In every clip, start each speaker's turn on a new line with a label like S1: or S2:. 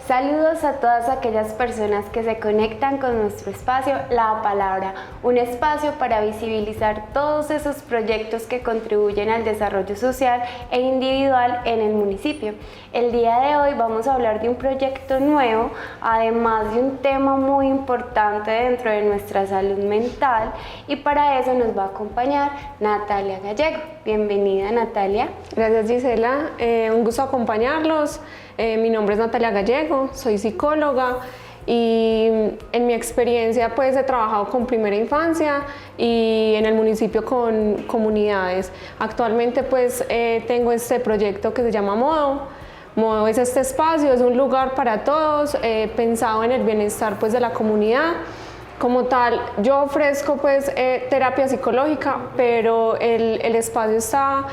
S1: Saludos a todas aquellas personas que se conectan con nuestro espacio La Palabra, un espacio para visibilizar todos esos proyectos que contribuyen al desarrollo social e individual en el municipio. El día de hoy vamos a hablar de un proyecto nuevo, además de un tema muy importante dentro de nuestra salud mental, y para eso nos va a acompañar Natalia Gallego. Bienvenida, Natalia.
S2: Gracias, Gisela. Un gusto acompañarlos. Mi nombre es Natalia Gallego, soy psicóloga y en mi experiencia pues he trabajado con primera infancia y en el municipio con comunidades. Actualmente pues tengo este proyecto que se llama Modo. Modo es este espacio, es un lugar para todos, pensado en el bienestar pues de la comunidad. Como tal, yo ofrezco pues terapia psicológica, pero el espacio está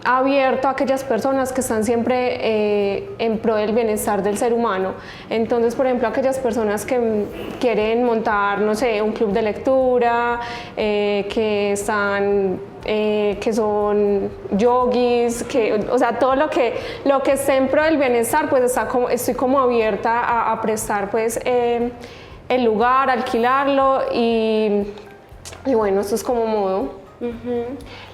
S2: abierto a aquellas personas que están siempre en pro del bienestar del ser humano. Entonces, por ejemplo, aquellas personas que quieren montar, no sé, un club de lectura, que son yogis, o sea, todo lo que esté en pro del bienestar, pues estoy como abierta a prestar pues el lugar, alquilarlo y bueno, esto es como Modo.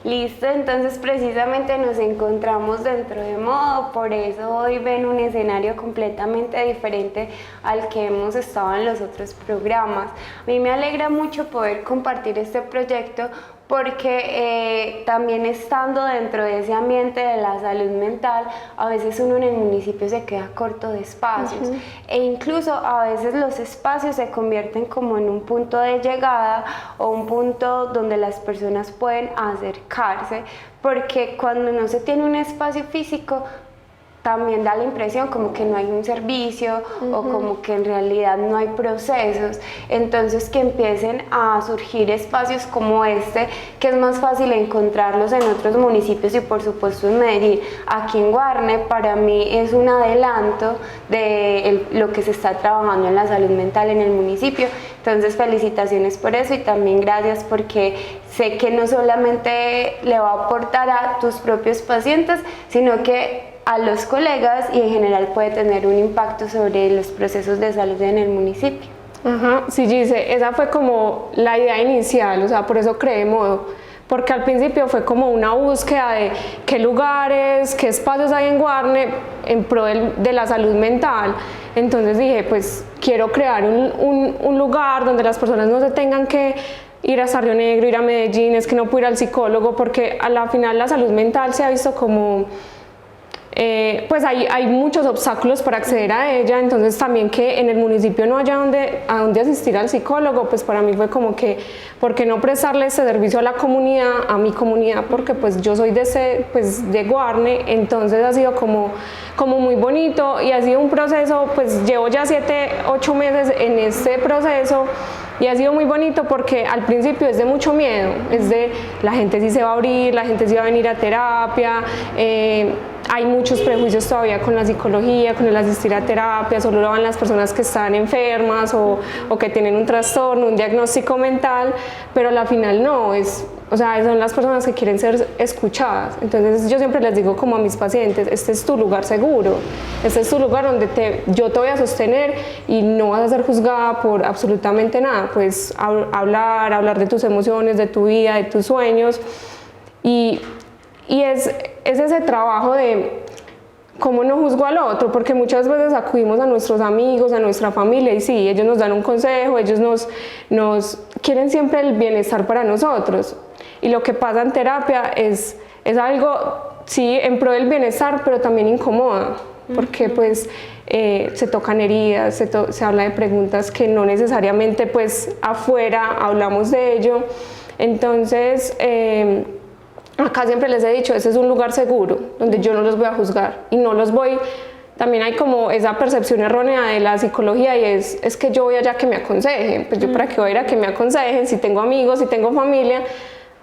S1: Listo, entonces precisamente nos encontramos dentro de Modo, por eso hoy ven un escenario completamente diferente al que hemos estado en los otros programas. A mí me alegra mucho poder compartir este proyecto porque también estando dentro de ese ambiente de la salud mental, a veces uno en el municipio se queda corto de espacios e incluso a veces los espacios se convierten como en un punto de llegada o un punto donde las personas pueden acercarse, porque cuando no se tiene un espacio físico también da la impresión como que no hay un servicio o como que en realidad no hay procesos. Entonces que empiecen a surgir espacios como este, que es más fácil encontrarlos en otros municipios y por supuesto en Medellín. Aquí en Guarne para mí es un adelanto de lo que se está trabajando en la salud mental en el municipio. Entonces felicitaciones por eso y también gracias porque sé que no solamente le va a aportar a tus propios pacientes, sino que a los colegas y en general puede tener un impacto sobre los procesos de salud en el municipio.
S2: Sí, Gise, esa fue como la idea inicial, o sea, por eso creé Modo, porque al principio fue como una búsqueda de qué lugares, qué espacios hay en Guarne en pro de la salud mental. Entonces dije, pues quiero crear un lugar donde las personas no se tengan que ir a Río Negro, ir a Medellín, es que no puedo ir al psicólogo, porque a la final la salud mental se ha visto como pues hay muchos obstáculos para acceder a ella, entonces también que en el municipio no haya a dónde asistir al psicólogo, pues para mí fue como que, ¿por qué no prestarle ese servicio a la comunidad, a mi comunidad? Porque pues yo soy de Guarne, entonces ha sido como muy bonito y ha sido un proceso, pues llevo ya 7, 8 meses en este proceso. Y ha sido muy bonito porque al principio es de mucho miedo, es de la gente sí se va a abrir, la gente sí va a venir a terapia, hay muchos prejuicios todavía con la psicología, con el asistir a terapia, solo lo van las personas que están enfermas o que tienen un trastorno, un diagnóstico mental, pero a la final no, o sea, son las personas que quieren ser escuchadas. Entonces yo siempre les digo como a mis pacientes, este es tu lugar seguro, este es tu lugar donde yo te voy a sostener y no vas a ser juzgada por absolutamente nada, pues hablar de tus emociones, de tu vida, de tus sueños y es ese trabajo de cómo no juzgo al otro, porque muchas veces acudimos a nuestros amigos, a nuestra familia y sí, ellos nos dan un consejo, ellos nos quieren siempre el bienestar para nosotros y lo que pasa en terapia es algo, sí, en pro del bienestar, pero también incomoda, porque pues se tocan heridas, se habla de preguntas que no necesariamente pues afuera hablamos de ello, entonces acá siempre les he dicho, ese es un lugar seguro, donde yo no los voy a juzgar y no los voy. También hay como esa percepción errónea de la psicología y es que yo voy allá a que me aconsejen, pues yo para qué voy a ir a que me aconsejen si tengo amigos, si tengo familia,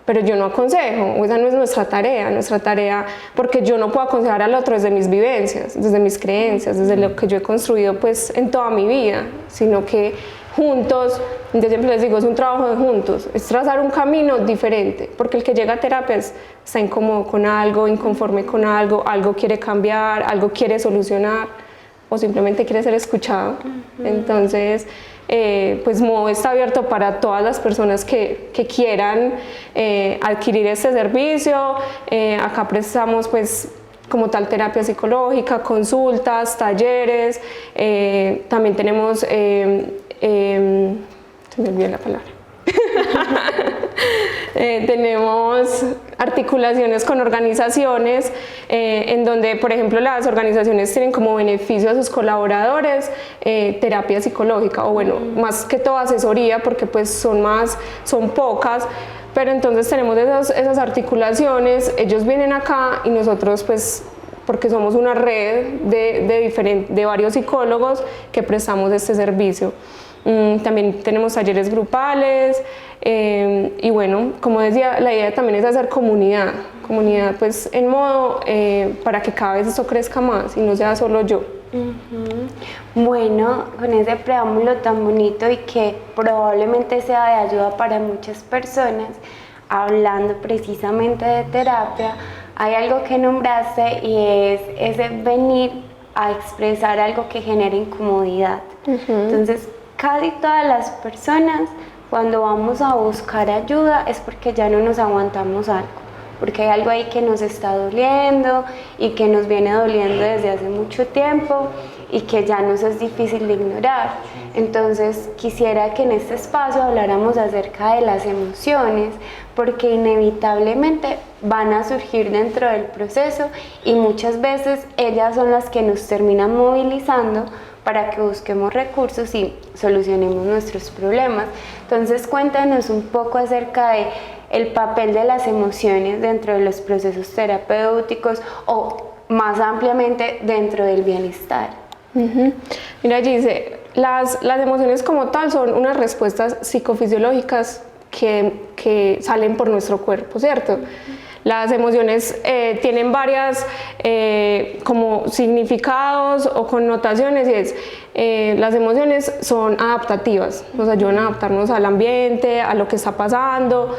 S2: pero yo no aconsejo, esa no es nuestra tarea, porque yo no puedo aconsejar al otro desde mis vivencias, desde mis creencias, desde lo que yo he construido pues en toda mi vida, sino que juntos, yo siempre les digo, es un trabajo de juntos, es trazar un camino diferente, porque el que llega a terapia está incómodo con algo, inconforme con algo, algo quiere cambiar, algo quiere solucionar. o simplemente quiere ser escuchado. Entonces, pues Modo está abierto para todas las personas que quieran adquirir este servicio. Acá prestamos pues como tal terapia psicológica, consultas, talleres, también tenemos, se me olvidó la palabra. Tenemos articulaciones con organizaciones en donde, por ejemplo, las organizaciones tienen como beneficio a sus colaboradores terapia psicológica, o bueno, más que todo asesoría, porque pues son pocas, pero entonces tenemos esas articulaciones, ellos vienen acá y nosotros pues, porque somos una red de varios psicólogos que prestamos este servicio. También tenemos talleres grupales y bueno, como decía, la idea también es hacer comunidad pues en Modo para que cada vez esto crezca más y no sea solo yo.
S1: Bueno, con ese preámbulo tan bonito y que probablemente sea de ayuda para muchas personas, hablando precisamente de terapia, hay algo que nombraste y es ese venir a expresar algo que genera incomodidad. Entonces, casi todas las personas cuando vamos a buscar ayuda es porque ya no nos aguantamos algo, porque hay algo ahí que nos está doliendo y que nos viene doliendo desde hace mucho tiempo y que ya nos es difícil de ignorar. Entonces quisiera que en este espacio habláramos acerca de las emociones, porque inevitablemente van a surgir dentro del proceso y muchas veces ellas son las que nos terminan movilizando para que busquemos recursos y solucionemos nuestros problemas. Entonces cuéntanos un poco acerca de el papel de las emociones dentro de los procesos terapéuticos o más ampliamente dentro del bienestar.
S2: Mira, Gise, las emociones como tal son unas respuestas psicofisiológicas que salen por nuestro cuerpo, ¿cierto? Las emociones tienen varias como significados o connotaciones, y las emociones son adaptativas, nos ayudan a adaptarnos al ambiente, a lo que está pasando.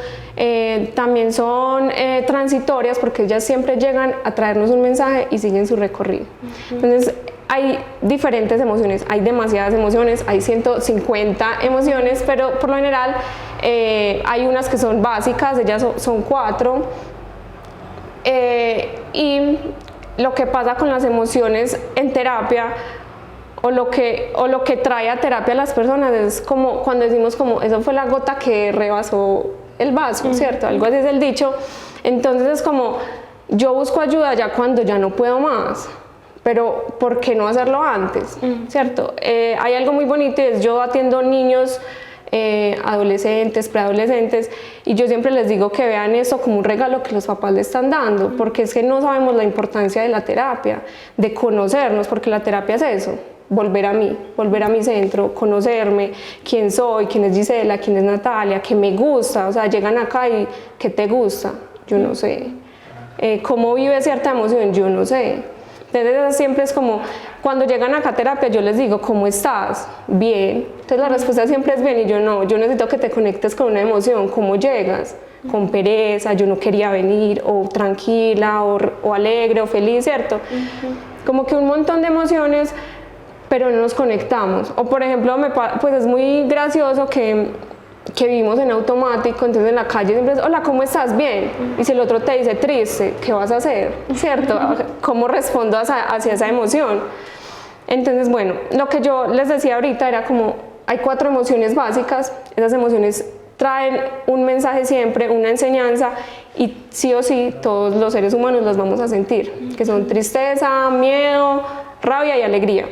S2: También son transitorias porque ellas siempre llegan a traernos un mensaje y siguen su recorrido. Entonces, hay diferentes emociones, hay demasiadas emociones, hay 150 emociones, pero por lo general hay unas que son básicas, ellas son 4. Y lo que pasa con las emociones en terapia o lo que trae a terapia a las personas es como cuando decimos como eso fue la gota que rebasó el vaso, ¿cierto? Algo así es el dicho. Entonces es como yo busco ayuda ya cuando ya no puedo más, pero ¿por qué no hacerlo antes? ¿Cierto? Hay algo muy bonito y es yo atiendo niños, adolescentes, preadolescentes, y yo siempre les digo que vean esto como un regalo que los papás le están dando, porque es que no sabemos la importancia de la terapia, de conocernos, porque la terapia es eso, volver a mí, volver a mi centro, conocerme, quién soy, quién es Gisela, quién es Natalia, qué me gusta, o sea, llegan acá y ¿qué te gusta? Yo no sé. ¿Cómo vive cierta emoción? Yo no sé. Entonces siempre es como, cuando llegan acá a terapia yo les digo, ¿cómo estás? Bien. Entonces la respuesta siempre es bien y yo no, yo necesito que te conectes con una emoción. ¿Cómo llegas? Con pereza, yo no quería venir, o tranquila, o alegre, o feliz, ¿cierto? Como que un montón de emociones, pero no nos conectamos. O por ejemplo, pues es muy gracioso que vivimos en automático, entonces en la calle siempre es, hola, ¿cómo estás? Bien. Y si el otro te dice triste, ¿qué vas a hacer? ¿Cierto? ¿Cómo respondo hacia esa emoción? Entonces, bueno, lo que yo les decía ahorita era como, hay 4 emociones básicas, esas emociones traen un mensaje siempre, una enseñanza, y sí o sí todos los seres humanos las vamos a sentir, que son tristeza, miedo, rabia y alegría.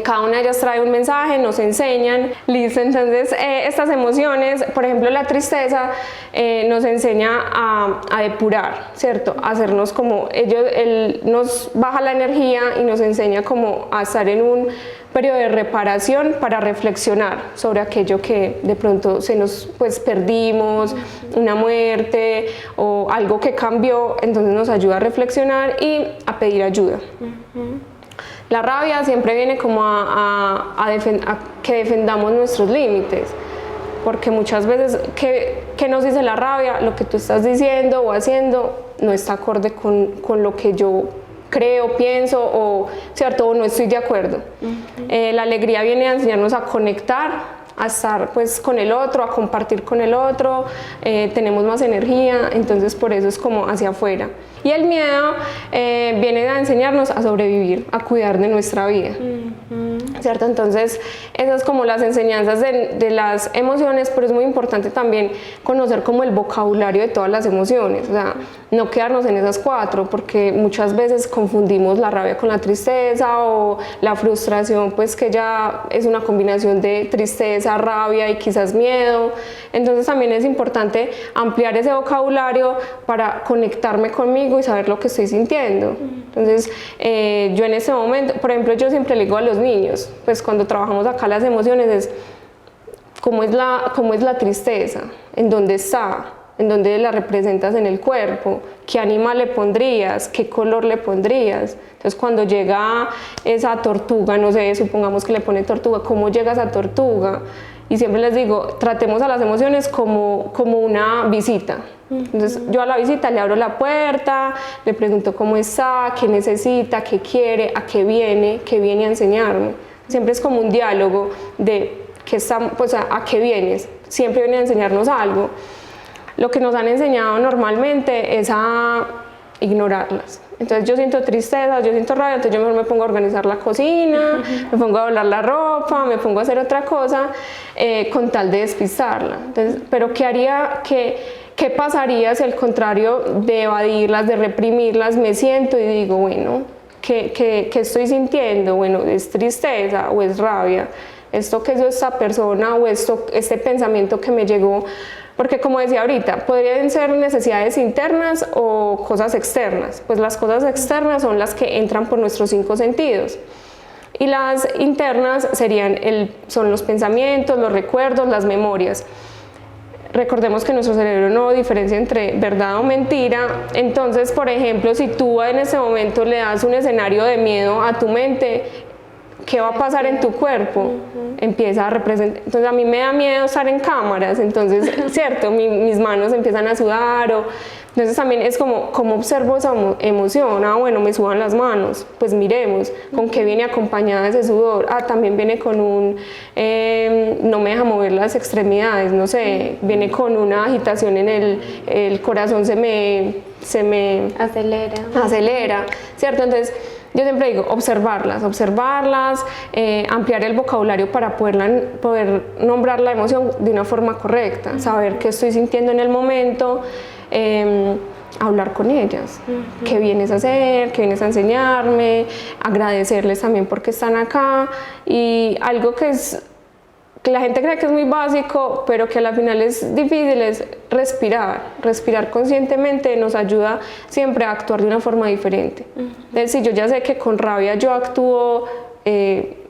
S2: Cada una de ellas trae un mensaje, nos enseñan, listo. Entonces estas emociones, por ejemplo la tristeza, nos enseña a depurar, ¿cierto? A hacernos como, nos baja la energía y nos enseña como a estar en un periodo de reparación para reflexionar sobre aquello que de pronto se nos perdimos, una muerte o algo que cambió, entonces nos ayuda a reflexionar y a pedir ayuda. La rabia siempre viene como a que defendamos nuestros límites, porque muchas veces, ¿qué nos dice la rabia? Lo que tú estás diciendo o haciendo no está acorde con lo que yo creo, pienso o, ¿cierto? O no estoy de acuerdo. La alegría viene a enseñarnos a conectar, a estar pues con el otro, a compartir con el otro, tenemos más energía, entonces por eso es como hacia afuera. Y el miedo viene a enseñarnos a sobrevivir, a cuidar de nuestra vida, ¿cierto? Entonces esas como las enseñanzas de las emociones, pero es muy importante también conocer como el vocabulario de todas las emociones, o sea, no quedarnos en esas 4, porque muchas veces confundimos la rabia con la tristeza o la frustración, pues que ya es una combinación de tristeza, rabia y quizás miedo. Entonces también es importante ampliar ese vocabulario para conectarme conmigo y saber lo que estoy sintiendo. Entonces yo en ese momento, por ejemplo, yo siempre le digo a los niños, pues cuando trabajamos acá las emociones es cómo es la tristeza, en dónde está, en dónde la representas en el cuerpo, qué animal le pondrías, qué color le pondrías. Entonces cuando llega esa tortuga, no sé, supongamos que le pone tortuga, ¿cómo llega esa tortuga? Y siempre les digo, tratemos a las emociones como una visita. Entonces yo a la visita le abro la puerta, le pregunto cómo está, qué necesita, qué quiere, a qué viene a enseñarme. Siempre es como un diálogo de pues, a qué vienes, siempre viene a enseñarnos algo. Lo que nos han enseñado normalmente es a ignorarlas. Entonces yo siento tristeza, yo siento rabia, entonces yo mejor me pongo a organizar la cocina, me pongo a doblar la ropa, me pongo a hacer otra cosa con tal de despistarla. Entonces, pero ¿qué pasaría si al contrario de evadirlas, de reprimirlas, me siento y digo, bueno, ¿qué estoy sintiendo? Bueno, ¿es tristeza o es rabia? ¿Esto que es esta persona o este pensamiento que me llegó? Porque como decía ahorita, podrían ser necesidades internas o cosas externas. Pues las cosas externas son las que entran por nuestros 5 sentidos. Y las internas son los pensamientos, los recuerdos, las memorias. Recordemos que nuestro cerebro no diferencia entre verdad o mentira. Entonces, por ejemplo, si tú en ese momento le das un escenario de miedo a tu mente, ¿qué va a pasar en tu cuerpo? Empieza a representar. Entonces a mí me da miedo estar en cámaras, entonces, cierto, mis manos empiezan a sudar. Entonces también es cómo observo esa emoción. Bueno, me sudan las manos, pues miremos con qué viene acompañada ese sudor. También viene con no me deja mover las extremidades, no sé, viene con una agitación en el corazón, se me acelera, ¿cierto? Entonces yo siempre digo, observarlas, ampliar el vocabulario para poder nombrar la emoción de una forma correcta, saber qué estoy sintiendo en el momento, hablar con ellas, qué vienes a hacer, qué vienes a enseñarme, agradecerles también porque están acá. Y algo que la gente cree que es muy básico, pero que al final es difícil, es respirar conscientemente nos ayuda siempre a actuar de una forma diferente. Es decir, yo ya sé que con rabia yo actúo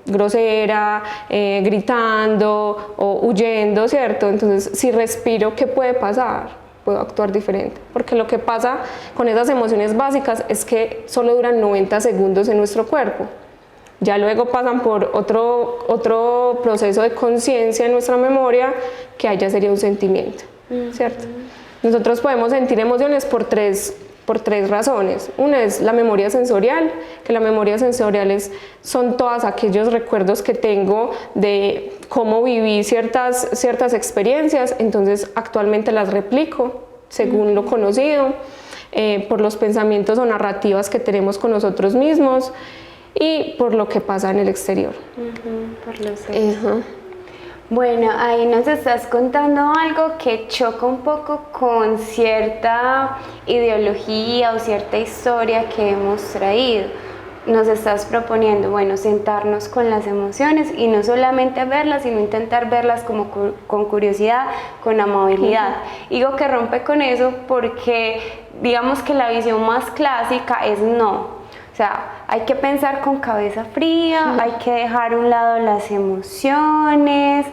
S2: grosera, gritando o huyendo, ¿cierto? Entonces, si respiro, ¿qué puede pasar? Puedo actuar diferente, porque lo que pasa con esas emociones básicas es que solo duran 90 segundos en nuestro cuerpo. Ya luego pasan por otro proceso de conciencia en nuestra memoria, que ahí ya sería un sentimiento, ¿cierto? Nosotros podemos sentir emociones por tres razones. Una es la memoria sensorial, que la memoria sensorial son todos aquellos recuerdos que tengo de cómo viví ciertas experiencias, entonces actualmente las replico según lo conocido, por los pensamientos o narrativas que tenemos con nosotros mismos, y por lo que pasa en el exterior.
S1: Por los hechos. Bueno, ahí nos estás contando algo que choca un poco con cierta ideología o cierta historia que hemos traído. Nos estás proponiendo, bueno, sentarnos con las emociones y no solamente verlas, sino intentar verlas como con curiosidad, con amabilidad. Digo que rompe con eso porque digamos que la visión más clásica es no. O sea, hay que pensar con cabeza fría, hay que dejar a un lado las emociones,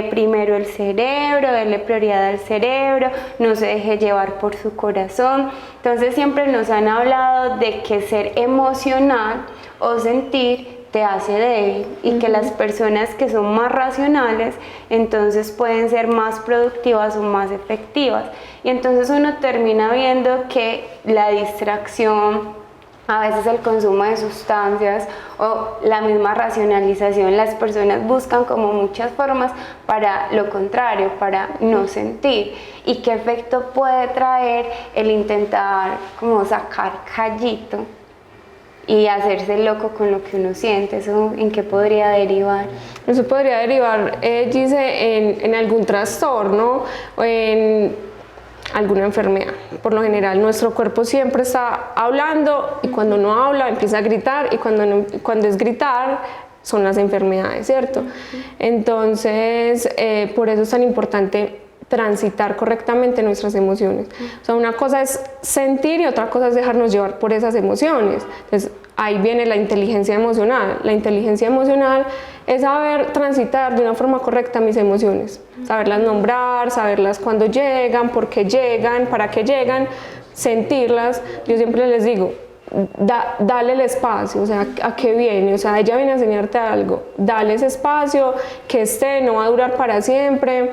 S1: primero el cerebro, darle prioridad al cerebro, no se deje llevar por su corazón. Entonces siempre nos han hablado de que ser emocional o sentir te hace débil y que las personas que son más racionales entonces pueden ser más productivas o más efectivas. Y entonces uno termina viendo que la distracción, A veces el consumo de sustancias o la misma racionalización, las personas buscan como muchas formas para lo contrario, para no sentir. ¿Y qué efecto puede traer el intentar como sacar callito y hacerse loco con lo que uno siente? ¿Eso en qué podría derivar?
S2: Eso podría derivar, Gise, en algún trastorno o en alguna enfermedad. Por lo general nuestro cuerpo siempre está hablando y cuando no habla empieza a gritar y cuando es gritar son las enfermedades, ¿cierto? Entonces por eso es tan importante transitar correctamente nuestras emociones. O sea, una cosa es sentir y otra cosa es dejarnos llevar por esas emociones. Entonces ahí viene la inteligencia emocional. La inteligencia emocional es saber transitar de una forma correcta mis emociones, saberlas nombrar, saberlas cuando llegan, por qué llegan, para qué llegan, sentirlas. Yo siempre les digo, dale el espacio, o sea, ¿a qué viene? O sea, ella viene a enseñarte algo, dale ese espacio, que no va a durar para siempre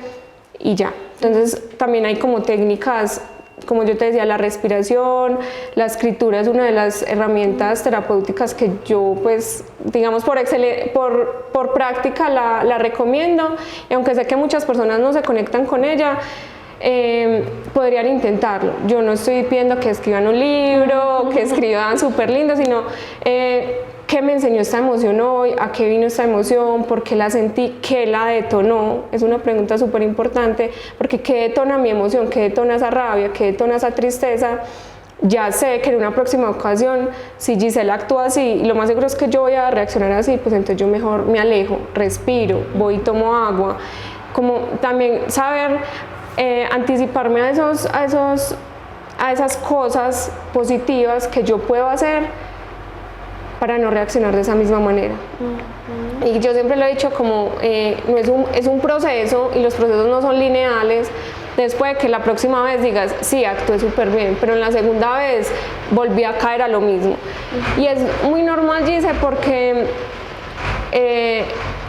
S2: y ya. Entonces también hay como técnicas, como yo te decía, la respiración, la escritura es una de las herramientas terapéuticas que yo, pues, digamos, por práctica la recomiendo, y aunque sé que muchas personas no se conectan con ella, podrían intentarlo. Yo no estoy pidiendo que escriban un libro, que escriban súper lindo, sino ¿qué me enseñó esta emoción hoy? ¿A qué vino esta emoción? ¿Por qué la sentí? ¿Qué la detonó? Es una pregunta súper importante, porque ¿qué detona mi emoción? ¿Qué detona esa rabia? ¿Qué detona esa tristeza? Ya sé que en una próxima ocasión, si Gisela actúa así, y lo más seguro es que yo voy a reaccionar así, pues entonces yo mejor me alejo, respiro, voy y tomo agua. Como también saber anticiparme a esas cosas positivas que yo puedo hacer para no reaccionar de esa misma manera. Y yo siempre lo he dicho como, es un proceso y los procesos no son lineales. Después de que la próxima vez digas, sí, actué súper bien, pero en la segunda vez volví a caer a lo mismo. Y es muy normal, Gise, porque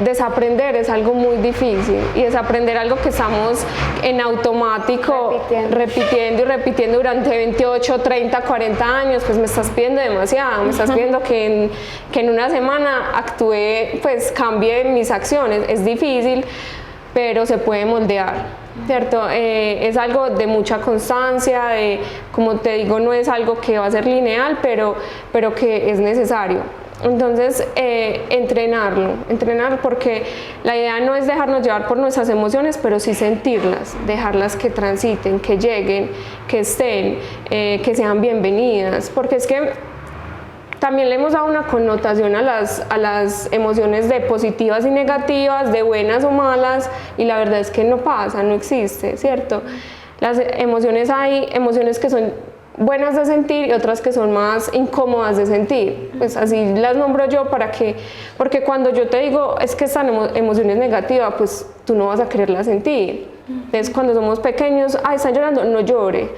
S2: desaprender es algo muy difícil, y desaprender algo que estamos en automático repitiendo y repitiendo durante 28, 30, 40 años, pues me estás pidiendo demasiado, me estás pidiendo que en una semana actúe, pues cambie mis acciones. Es difícil, pero se puede moldear, ¿cierto? Es algo de mucha constancia, como te digo, no es algo que va a ser lineal, pero que es necesario. Entonces, entrenar, porque la idea no es dejarnos llevar por nuestras emociones, pero sí sentirlas, dejarlas que transiten, que lleguen, que estén, que sean bienvenidas, porque es que también le hemos dado una connotación a las emociones de positivas y negativas, de buenas o malas, y la verdad es que no pasa, no existe, ¿cierto? Las emociones, hay emociones que son buenas de sentir y otras que son más incómodas de sentir, pues así las nombro yo porque cuando yo te digo es que esta emoción es negativa, pues tú no vas a quererla sentir. Entonces cuando somos pequeños, están llorando, no llore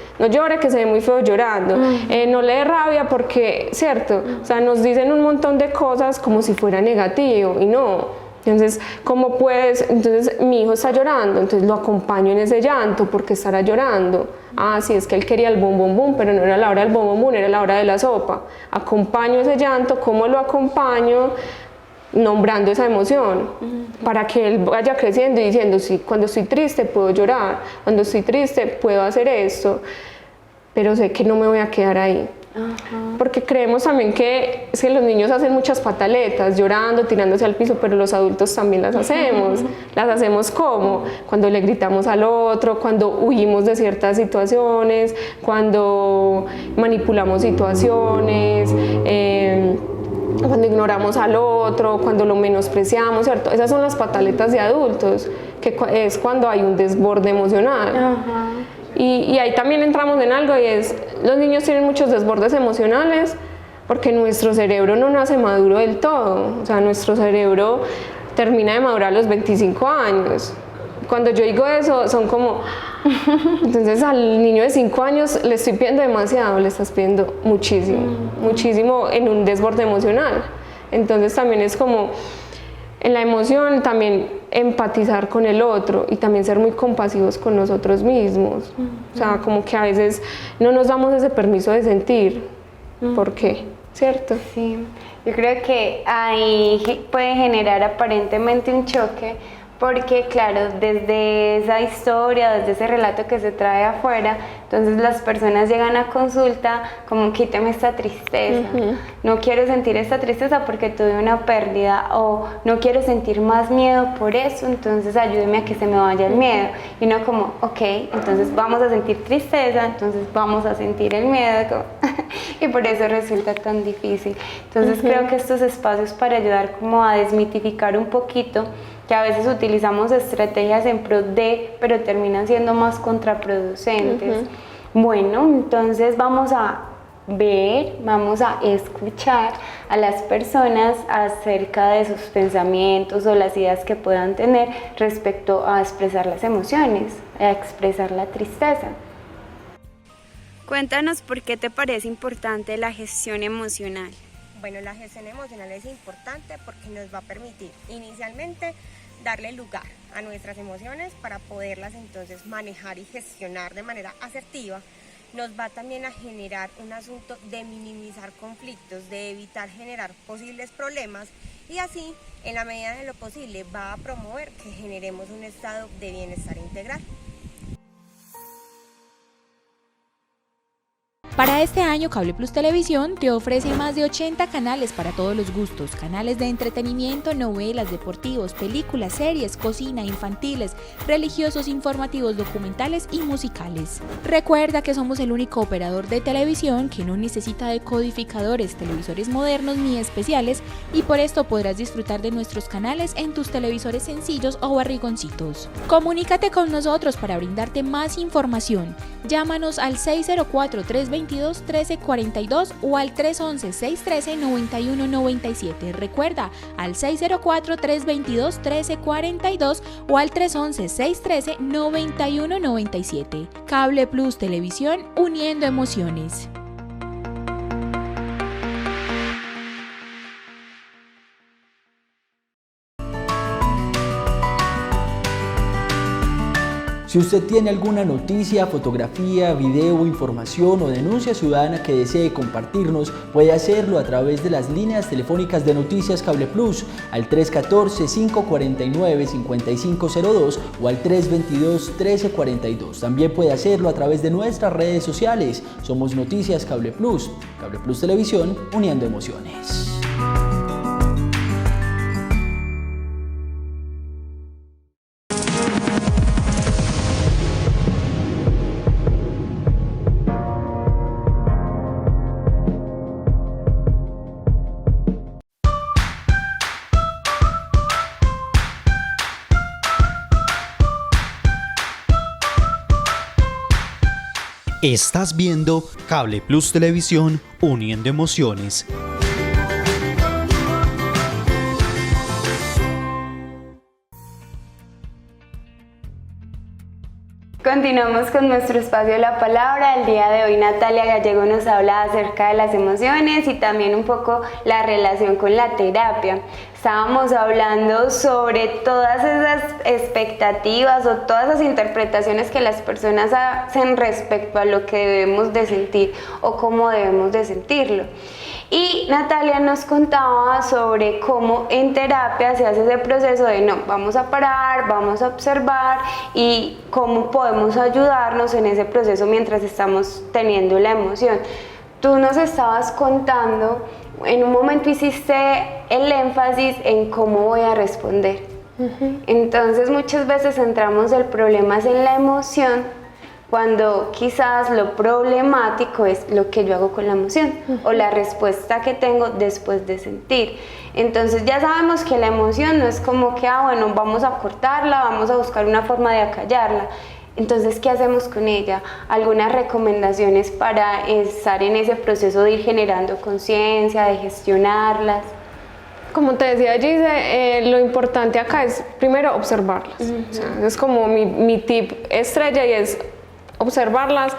S2: que se ve muy feo llorando, no le dé rabia porque, cierto, o sea, nos dicen un montón de cosas como si fuera negativo y no. Entonces, ¿cómo puedes? Entonces, mi hijo está llorando, entonces lo acompaño en ese llanto, porque estará llorando. Sí, es que él quería el bum bum bum, pero no era la hora del bum bum bum, era la hora de la sopa. Acompaño ese llanto, ¿cómo lo acompaño? Nombrando esa emoción, para que él vaya creciendo y diciendo, sí, cuando estoy triste puedo llorar, cuando estoy triste puedo hacer esto, pero sé que no me voy a quedar ahí. Porque creemos también que los niños hacen muchas pataletas, llorando, tirándose al piso, pero los adultos también las hacemos. Las hacemos como cuando le gritamos al otro, cuando huimos de ciertas situaciones, cuando manipulamos situaciones, cuando ignoramos al otro, cuando lo menospreciamos, ¿cierto? Esas son las pataletas de adultos, que es cuando hay un desborde emocional. Y ahí también entramos en algo, y es, los niños tienen muchos desbordes emocionales porque nuestro cerebro no nace maduro del todo, o sea, nuestro cerebro termina de madurar a los 25 años. Cuando yo digo eso, son como, entonces al niño de 5 años le estoy pidiendo demasiado, le estás pidiendo muchísimo en un desborde emocional. Entonces también es como, en la emoción también empatizar con el otro y también ser muy compasivos con nosotros mismos. O sea, como que a veces no nos damos ese permiso de sentir. ¿Por qué? ¿cierto?
S1: Sí, yo creo que ahí puede generar aparentemente un choque porque claro, desde esa historia, desde ese relato que se trae afuera, entonces las personas llegan a consulta como quíteme esta tristeza, no quiero sentir esta tristeza porque tuve una pérdida o no quiero sentir más miedo por eso, entonces ayúdeme a que se me vaya el miedo. Y uno como, ok, entonces vamos a sentir tristeza, entonces vamos a sentir el miedo y por eso resulta tan difícil. Entonces creo que estos espacios para ayudar como a desmitificar un poquito, que a veces utilizamos estrategias en pro de, pero terminan siendo más contraproducentes. Bueno, entonces vamos a ver, vamos a escuchar a las personas acerca de sus pensamientos o las ideas que puedan tener respecto a expresar las emociones, a expresar la tristeza. Cuéntanos por qué te parece importante la gestión emocional.
S3: Bueno, la gestión emocional es importante porque nos va a permitir inicialmente darle lugar a nuestras emociones para poderlas entonces manejar y gestionar de manera asertiva. Nos va también a generar un asunto de minimizar conflictos, de evitar generar posibles problemas y así, en la medida de lo posible, va a promover que generemos un estado de bienestar integral.
S4: Para este año, Cable Plus Televisión te ofrece más de 80 canales para todos los gustos, canales de entretenimiento, novelas, deportivos, películas, series, cocina, infantiles, religiosos, informativos, documentales y musicales. Recuerda que somos el único operador de televisión que no necesita de codificadores, televisores modernos ni especiales y por esto podrás disfrutar de nuestros canales en tus televisores sencillos o barrigoncitos. Comunícate con nosotros para brindarte más información. Llámanos al 604-322-1342 o al 311-613-9197. Recuerda, al 604-322-1342 o al 311-613-9197. Cable Plus Televisión, uniendo emociones.
S5: Si usted tiene alguna noticia, fotografía, video, información o denuncia ciudadana que desee compartirnos, puede hacerlo a través de las líneas telefónicas de Noticias Cable Plus al 314-549-5502 o al 322-1342. También puede hacerlo a través de nuestras redes sociales. Somos Noticias Cable Plus Televisión, uniendo emociones.
S6: Estás viendo Cable Plus Televisión, uniendo emociones.
S1: Continuamos con nuestro espacio La Palabra. El día de hoy Natalia Gallego nos habla acerca de las emociones y también un poco la relación con la terapia. Estábamos hablando sobre todas esas expectativas o todas esas interpretaciones que las personas hacen respecto a lo que debemos de sentir o cómo debemos de sentirlo. Y Natalia nos contaba sobre cómo en terapia se hace ese proceso de no, vamos a parar, vamos a observar y cómo podemos ayudarnos en ese proceso mientras estamos teniendo la emoción. Tú nos estabas contando, en un momento hiciste el énfasis en cómo voy a responder. Entonces muchas veces centramos el problema en la emoción, cuando quizás lo problemático es lo que yo hago con la emoción o la respuesta que tengo después de sentir. Entonces ya sabemos que la emoción no es como que, bueno, vamos a cortarla, vamos a buscar una forma de acallarla. Entonces, ¿qué hacemos con ella? ¿Algunas recomendaciones para estar en ese proceso de ir generando conciencia, de gestionarlas?
S2: Como te decía Gise, lo importante acá es primero observarlas. O sea, es como mi tip estrella y es observarlas,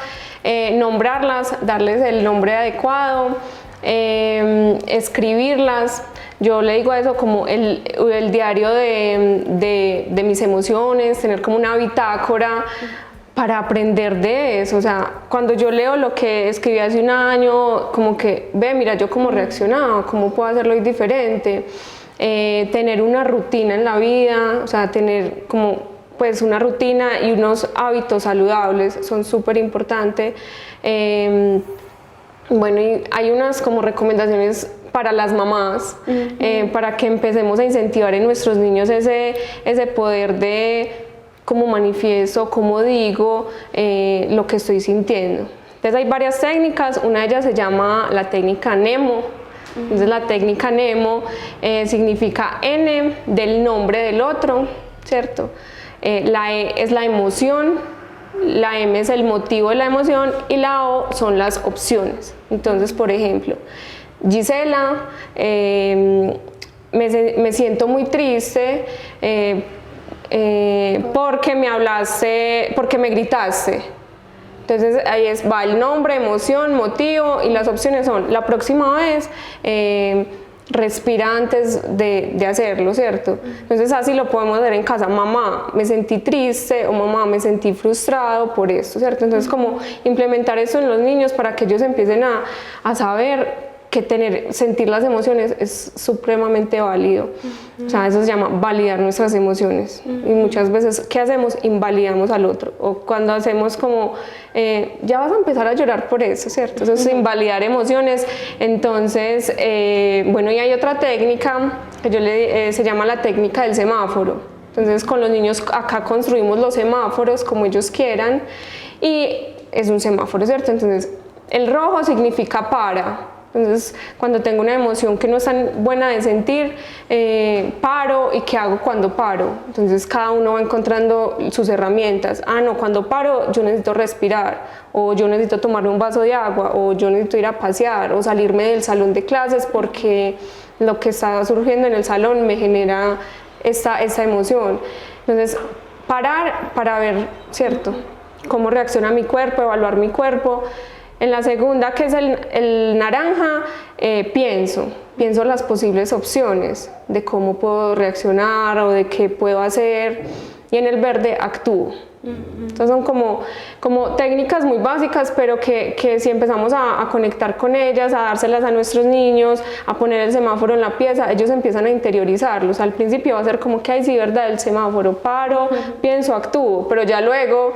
S2: nombrarlas, darles el nombre adecuado, escribirlas. Yo le digo a eso como el diario de mis emociones, tener como una bitácora para aprender de eso. O sea, cuando yo leo lo que escribí hace un año, como que, ve, mira yo cómo reaccionaba, cómo puedo hacerlo hoy diferente. Tener una rutina en la vida, o sea, tener como pues una rutina y unos hábitos saludables son súper importantes. Bueno, y hay unas como recomendaciones para las mamás, para que empecemos a incentivar en nuestros niños ese poder de cómo manifiesto, cómo digo lo que estoy sintiendo. Entonces hay varias técnicas, una de ellas se llama la técnica NEMO. Entonces la técnica NEMO significa N del nombre del otro, ¿cierto? La E es la emoción, la M es el motivo de la emoción y la O son las opciones. Entonces, por ejemplo, Gisela, me siento muy triste porque me hablaste, porque me gritaste. Entonces ahí va el nombre, emoción, motivo y las opciones son la próxima vez respira antes de hacerlo, ¿cierto? Entonces así lo podemos hacer en casa. Mamá, me sentí triste, o mamá, me sentí frustrado por esto, ¿cierto? Entonces como implementar eso en los niños para que ellos empiecen a saber que sentir las emociones es supremamente válido. O sea, eso se llama validar nuestras emociones. Y muchas veces, ¿qué hacemos? Invalidamos al otro. O cuando hacemos como, ya vas a empezar a llorar por eso, ¿cierto? Eso es invalidar emociones. Entonces, bueno, y hay otra técnica que se llama la técnica del semáforo. Entonces, con los niños acá construimos los semáforos como ellos quieran. Y es un semáforo, ¿cierto? Entonces, el rojo significa para. Entonces, cuando tengo una emoción que no es tan buena de sentir, paro. ¿Y qué hago cuando paro? Entonces, cada uno va encontrando sus herramientas. Ah, no, cuando paro yo necesito respirar, o yo necesito tomarme un vaso de agua, o yo necesito ir a pasear, o salirme del salón de clases porque lo que está surgiendo en el salón me genera esta emoción. Entonces, parar para ver, ¿cierto?, cómo reacciona mi cuerpo, evaluar mi cuerpo. En la segunda, que es el naranja, pienso las posibles opciones de cómo puedo reaccionar o de qué puedo hacer, y en el verde actúo. Entonces son como técnicas muy básicas, pero que si empezamos a conectar con ellas, a dárselas a nuestros niños, a poner el semáforo en la pieza, ellos empiezan a interiorizarlos. Al principio va a ser como que, ay, sí, verdad, el semáforo, paro, pienso, actúo, pero ya luego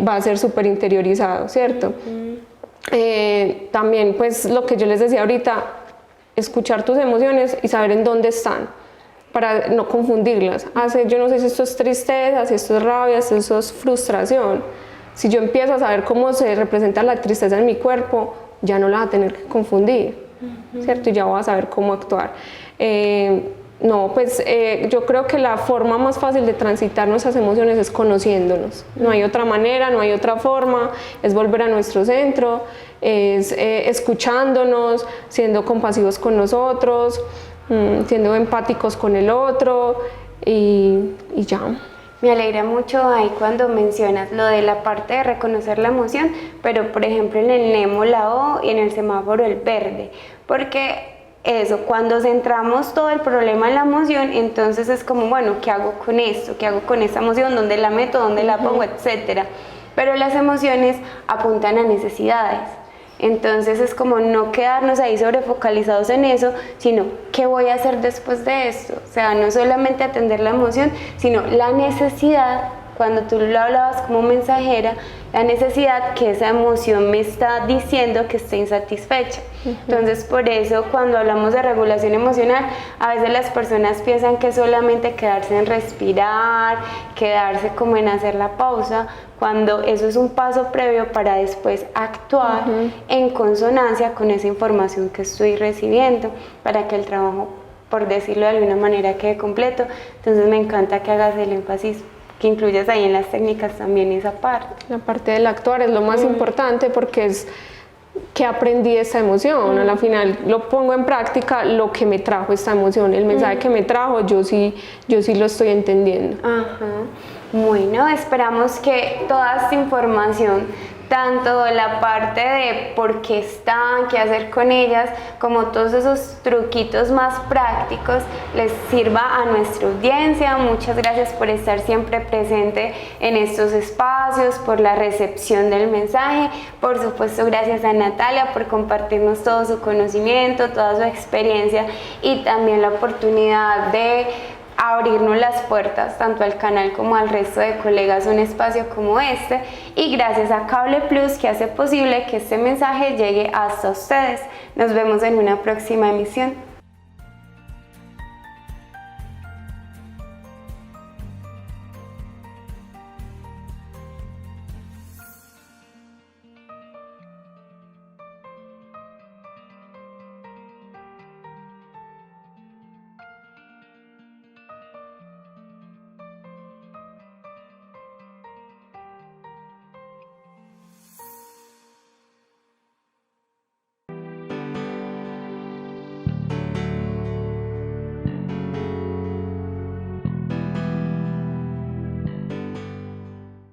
S2: va a ser súper interiorizado, ¿cierto? También, pues, lo que yo les decía ahorita, escuchar tus emociones y saber en dónde están, para no confundirlas. Yo no sé si esto es tristeza, si esto es rabia, si esto es frustración. Si yo empiezo a saber cómo se representa la tristeza en mi cuerpo, ya no la voy a tener que confundir, ¿cierto? Y ya voy a saber cómo actuar. No, pues yo creo que la forma más fácil de transitar nuestras emociones es conociéndonos. No hay otra manera, no hay otra forma, es volver a nuestro centro, es escuchándonos, siendo compasivos con nosotros, siendo empáticos con el otro y ya.
S1: Me alegra mucho ahí cuando mencionas lo de la parte de reconocer la emoción, pero por ejemplo en el NEMO la O y en el semáforo el verde, porque eso, cuando centramos todo el problema en la emoción, entonces es como, bueno, ¿qué hago con esto? ¿Qué hago con esta emoción? ¿Dónde la meto? ¿Dónde la pongo? Etcétera. Pero las emociones apuntan a necesidades. Entonces es como no quedarnos ahí sobrefocalizados en eso, sino ¿qué voy a hacer después de esto? O sea, no solamente atender la emoción, sino la necesidad. Cuando tú lo hablabas como mensajera, la necesidad que esa emoción me está diciendo que esté insatisfecha. Entonces, por eso, cuando hablamos de regulación emocional, a veces las personas piensan que es solamente quedarse en respirar, quedarse como en hacer la pausa, cuando eso es un paso previo para después actuar en consonancia con esa información que estoy recibiendo, para que el trabajo, por decirlo de alguna manera, quede completo. Entonces, me encanta que hagas el énfasis, que incluyas ahí en las técnicas también esa parte.
S2: La parte del actuar es lo más importante, porque es que aprendí esta emoción. A la final lo pongo en práctica, lo que me trajo esta emoción, el mensaje que me trajo, yo sí lo estoy entendiendo.
S1: Bueno, esperamos que toda esta información tanto la parte de por qué están, qué hacer con ellas, como todos esos truquitos más prácticos les sirva a nuestra audiencia. Muchas gracias por estar siempre presente en estos espacios, por la recepción del mensaje. Por supuesto, gracias a Natalia por compartirnos todo su conocimiento, toda su experiencia y también la oportunidad de abrirnos las puertas tanto al canal como al resto de colegas un espacio como este, y gracias a Cable Plus que hace posible que este mensaje llegue hasta ustedes. Nos vemos en una próxima emisión.